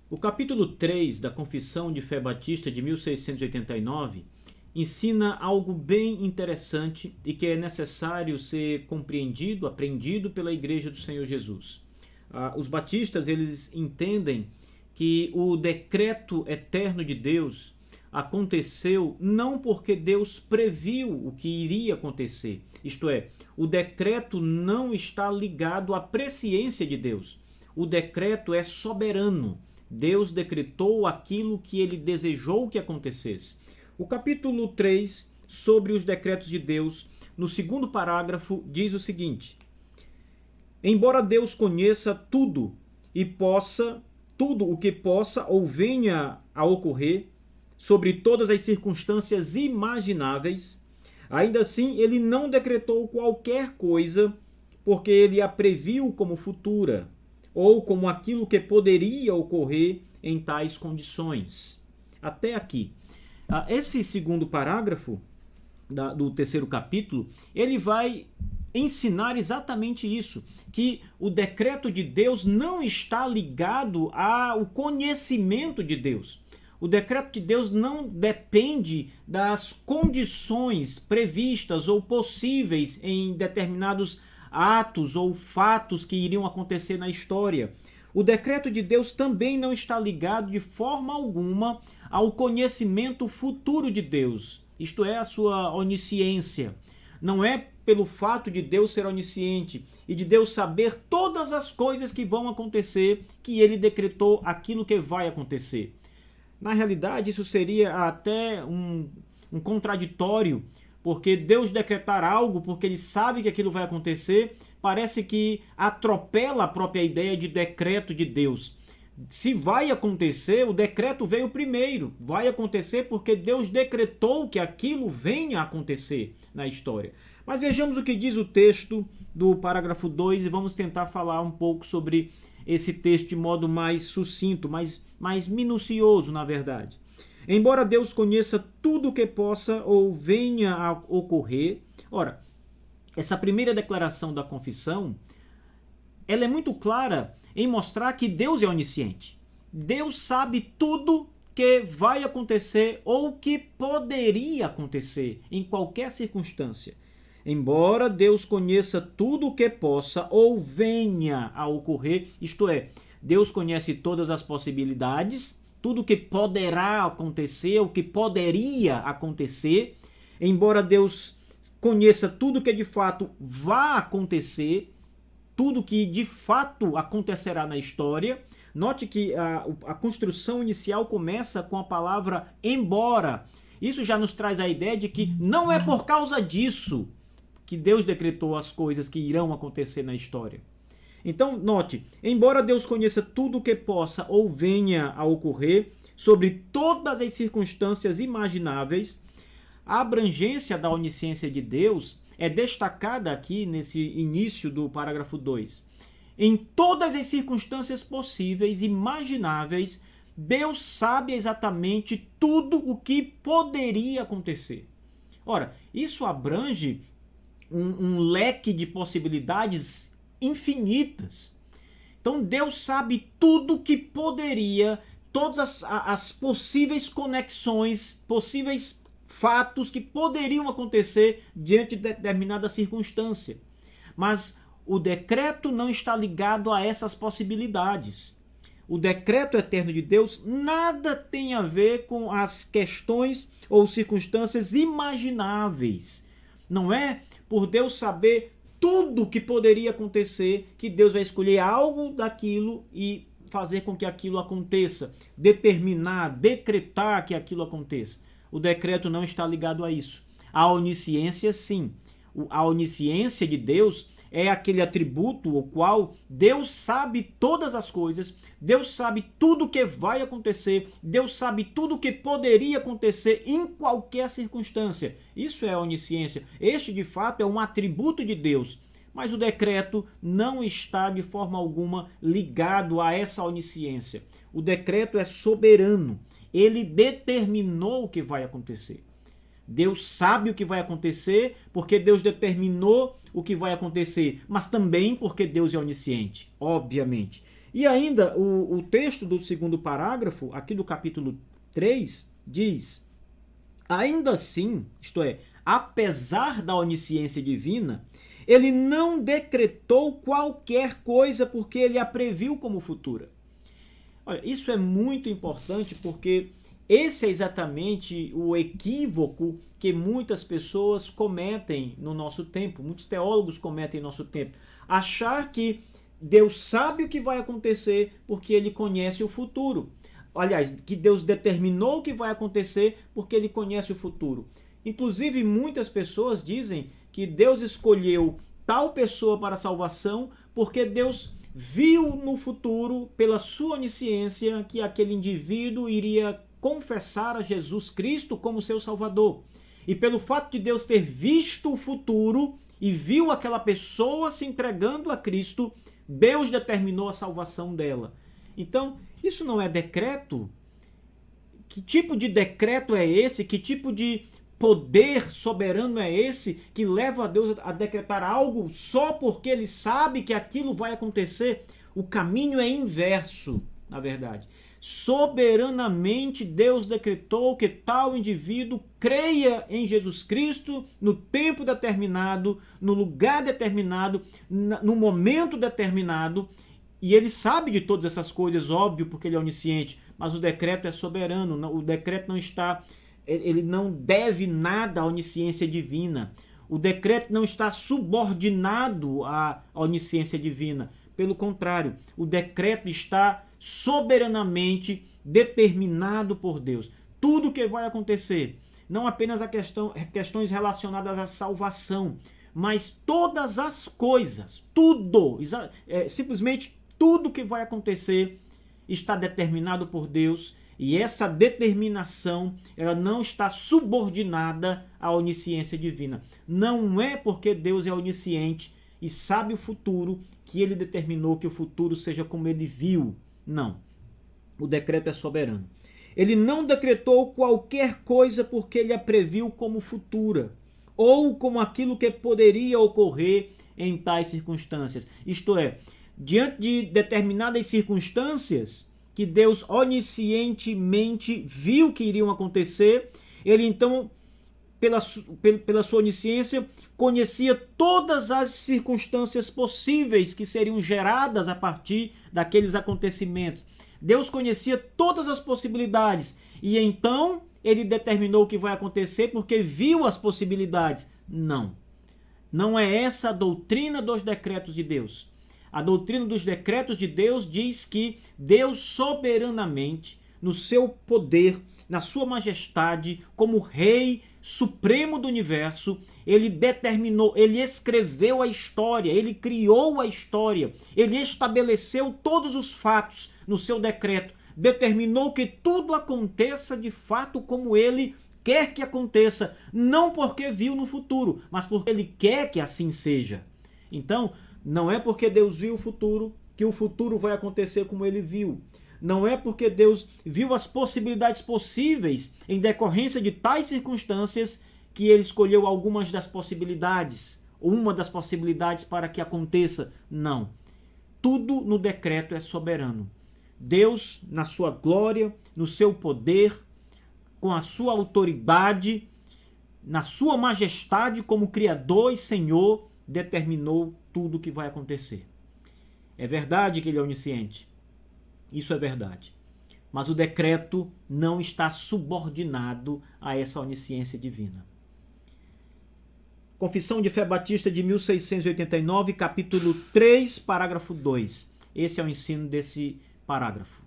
O capítulo 3 da Confissão de Fé Batista de 1689 ensina algo bem interessante e que é necessário ser compreendido, aprendido pela Igreja do Senhor Jesus. Os batistas, eles entendem que o decreto eterno de Deus aconteceu não porque Deus previu o que iria acontecer. Isto é, o decreto não está ligado à presciência de Deus. O decreto é soberano. Deus decretou aquilo que ele desejou que acontecesse. O capítulo 3, sobre os decretos de Deus, no segundo parágrafo, diz o seguinte: embora Deus conheça tudo o que possa ou venha a ocorrer sobre todas as circunstâncias imagináveis, ainda assim ele não decretou qualquer coisa porque ele a previu como futura, ou como aquilo que poderia ocorrer em tais condições. Até aqui. Esse segundo parágrafo do terceiro capítulo, ele vai ensinar exatamente isso, que o decreto de Deus não está ligado ao conhecimento de Deus. O decreto de Deus não depende das condições previstas ou possíveis em determinados atos ou fatos que iriam acontecer na história. O decreto de Deus também não está ligado de forma alguma ao conhecimento futuro de Deus, isto é, a sua onisciência. Não é pelo fato de Deus ser onisciente e de Deus saber todas as coisas que vão acontecer que ele decretou aquilo que vai acontecer. Na realidade, isso seria até um contraditório, porque Deus decretar algo porque ele sabe que aquilo vai acontecer, parece que atropela a própria ideia de decreto de Deus. Se vai acontecer, o decreto veio primeiro. Vai acontecer porque Deus decretou que aquilo venha a acontecer na história. Mas vejamos o que diz o texto do parágrafo 2 e vamos tentar falar um pouco sobre esse texto de modo mais sucinto, mais minucioso, na verdade. Embora Deus conheça tudo o que possa ou venha a ocorrer. Ora, essa primeira declaração da confissão, ela é muito clara em mostrar que Deus é onisciente. Deus sabe tudo que vai acontecer ou que poderia acontecer em qualquer circunstância. Embora Deus conheça tudo o que possa ou venha a ocorrer, isto é, Deus conhece todas as possibilidades, tudo que poderá acontecer, o que poderia acontecer, embora Deus conheça tudo que de fato vai acontecer, tudo que de fato acontecerá na história. Note que a construção inicial começa com a palavra embora. Isso já nos traz a ideia de que não é por causa disso que Deus decretou as coisas que irão acontecer na história. Então, note, embora Deus conheça tudo o que possa ou venha a ocorrer sobre todas as circunstâncias imagináveis, a abrangência da onisciência de Deus é destacada aqui nesse início do parágrafo 2. Em todas as circunstâncias possíveis, imagináveis, Deus sabe exatamente tudo o que poderia acontecer. Ora, isso abrange um leque de possibilidades infinitas. Então Deus sabe tudo que poderia, todas as possíveis conexões, possíveis fatos que poderiam acontecer diante de determinada circunstância. Mas o decreto não está ligado a essas possibilidades. O decreto eterno de Deus nada tem a ver com as questões ou circunstâncias imagináveis. Não é por Deus saber tudo o que poderia acontecer que Deus vai escolher algo daquilo e fazer com que aquilo aconteça, determinar, decretar que aquilo aconteça. O decreto não está ligado a isso. A onisciência, sim. A onisciência de Deus é aquele atributo o qual Deus sabe todas as coisas, Deus sabe tudo o que vai acontecer, Deus sabe tudo o que poderia acontecer em qualquer circunstância. Isso é a onisciência. Este, de fato, é um atributo de Deus. Mas o decreto não está de forma alguma ligado a essa onisciência. O decreto é soberano. Ele determinou o que vai acontecer. Deus sabe o que vai acontecer porque Deus determinou o que vai acontecer, mas também porque Deus é onisciente, obviamente. E ainda o texto do segundo parágrafo, aqui do capítulo 3, diz: ainda assim, isto é, apesar da onisciência divina, ele não decretou qualquer coisa porque ele a previu como futura. Olha, isso é muito importante porque esse é exatamente o equívoco que muitas pessoas cometem no nosso tempo, muitos teólogos cometem no nosso tempo. Achar que Deus sabe o que vai acontecer porque ele conhece o futuro. Aliás, que Deus determinou o que vai acontecer porque ele conhece o futuro. Inclusive, muitas pessoas dizem que Deus escolheu tal pessoa para a salvação porque Deus viu no futuro, pela sua onisciência, que aquele indivíduo iria confessar a Jesus Cristo como seu Salvador. E pelo fato de Deus ter visto o futuro e viu aquela pessoa se entregando a Cristo, Deus determinou a salvação dela. Então, isso não é decreto? Que tipo de decreto é esse? Que tipo de poder soberano é esse que leva a Deus a decretar algo só porque ele sabe que aquilo vai acontecer? O caminho é inverso, na verdade. Soberanamente Deus decretou que tal indivíduo creia em Jesus Cristo no tempo determinado, no lugar determinado, no momento determinado. E ele sabe de todas essas coisas, óbvio, porque ele é onisciente, mas o decreto é soberano, o decreto não está, ele não deve nada à onisciência divina. O decreto não está subordinado à onisciência divina. Pelo contrário, o decreto está soberanamente determinado por Deus. Tudo o que vai acontecer, não apenas questões relacionadas à salvação, mas todas as coisas, tudo, simplesmente tudo que vai acontecer está determinado por Deus, e essa determinação ela não está subordinada à onisciência divina. Não é porque Deus é onisciente e sabe o futuro que ele determinou que o futuro seja como ele viu. Não. O decreto é soberano. Ele não decretou qualquer coisa porque ele a previu como futura, ou como aquilo que poderia ocorrer em tais circunstâncias. Isto é, diante de determinadas circunstâncias que Deus oniscientemente viu que iriam acontecer, ele então, pela sua onisciência, conhecia todas as circunstâncias possíveis que seriam geradas a partir daqueles acontecimentos. Deus conhecia todas as possibilidades e então ele determinou o que vai acontecer porque viu as possibilidades. Não. Não é essa a doutrina dos decretos de Deus. A doutrina dos decretos de Deus diz que Deus soberanamente, no seu poder, na sua majestade, como Rei Supremo do Universo, ele determinou, ele escreveu a história, ele criou a história, ele estabeleceu todos os fatos no seu decreto, determinou que tudo aconteça de fato como ele quer que aconteça, não porque viu no futuro, mas porque ele quer que assim seja. Então, não é porque Deus viu o futuro que o futuro vai acontecer como ele viu. Não é porque Deus viu as possibilidades possíveis em decorrência de tais circunstâncias que ele escolheu algumas das possibilidades, uma das possibilidades para que aconteça. Não. Tudo no decreto é soberano. Deus, na sua glória, no seu poder, com a sua autoridade, na sua majestade como Criador e Senhor, determinou tudo o que vai acontecer. É verdade que ele é onisciente. Isso é verdade. Mas o decreto não está subordinado a essa onisciência divina. Confissão de Fé Batista de 1689, capítulo 3, parágrafo 2. Esse é o ensino desse parágrafo.